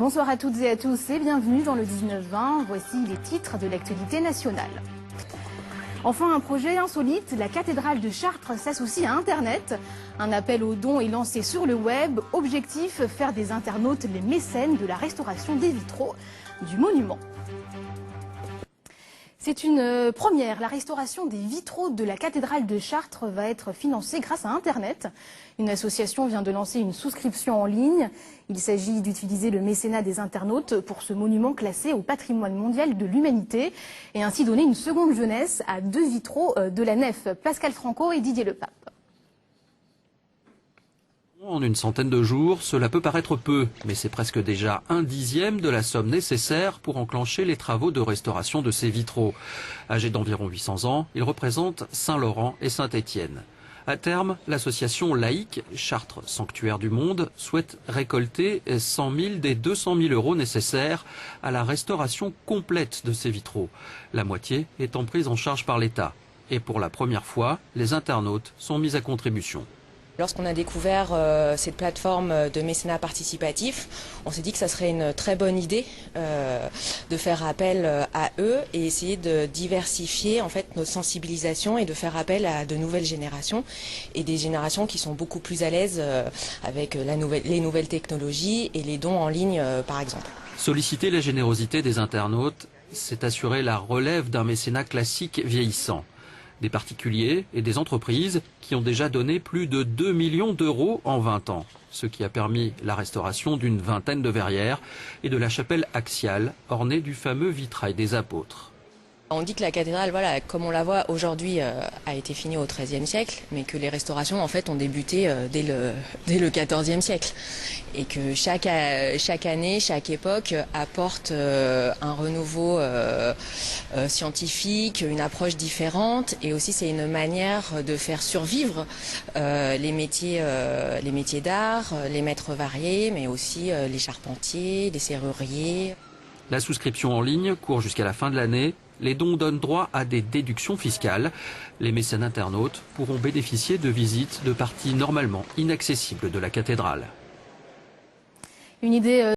Bonsoir à toutes et à tous et bienvenue dans le 19-20. Voici les titres de l'actualité nationale. Enfin, un projet insolite, la cathédrale de Chartres s'associe à Internet. Un appel aux dons est lancé sur le web. Objectif, faire des internautes les mécènes de la restauration des vitraux du monument. C'est une première. La restauration des vitraux de la cathédrale de Chartres va être financée grâce à Internet. Une association vient de lancer une souscription en ligne. Il s'agit d'utiliser le mécénat des internautes pour ce monument classé au patrimoine mondial de l'humanité et ainsi donner une seconde jeunesse à deux vitraux de la nef. Pascal Franco et Didier Lepape. En une centaine de jours, cela peut paraître peu, mais c'est presque déjà 1/10 de la somme nécessaire pour enclencher les travaux de restauration de ces vitraux. Âgés d'environ 800 ans, ils représentent Saint-Laurent et Saint-Étienne. À terme, l'association laïque Chartres Sanctuaire du Monde souhaite récolter 100 000 des 200 000 euros nécessaires à la restauration complète de ces vitraux. La moitié étant prise en charge par l'État. Et pour la première fois, les internautes sont mis à contribution. Lorsqu'on a découvert cette plateforme de mécénat participatif, on s'est dit que ça serait une très bonne idée de faire appel à eux et essayer de diversifier en fait notre sensibilisation et de faire appel à de nouvelles générations et des générations qui sont beaucoup plus à l'aise avec les nouvelles technologies et les dons en ligne par exemple. Solliciter la générosité des internautes, c'est assurer la relève d'un mécénat classique vieillissant. Des particuliers et des entreprises qui ont déjà donné plus de 2 millions d'euros en 20 ans, ce qui a permis la restauration d'une vingtaine de verrières et de la chapelle axiale ornée du fameux vitrail des apôtres. On dit que la cathédrale, voilà, comme on la voit aujourd'hui, a été finie au XIIIe siècle, mais que les restaurations en fait ont débuté dès le XIVe siècle, et que chaque année, chaque époque apporte un renouveau scientifique, une approche différente, et aussi c'est une manière de faire survivre les métiers d'art, les maîtres variés, mais aussi les charpentiers, les serruriers. La souscription en ligne court jusqu'à la fin de l'année. Les dons donnent droit à des déductions fiscales. Les mécènes internautes pourront bénéficier de visites de parties normalement inaccessibles de la cathédrale. Une idée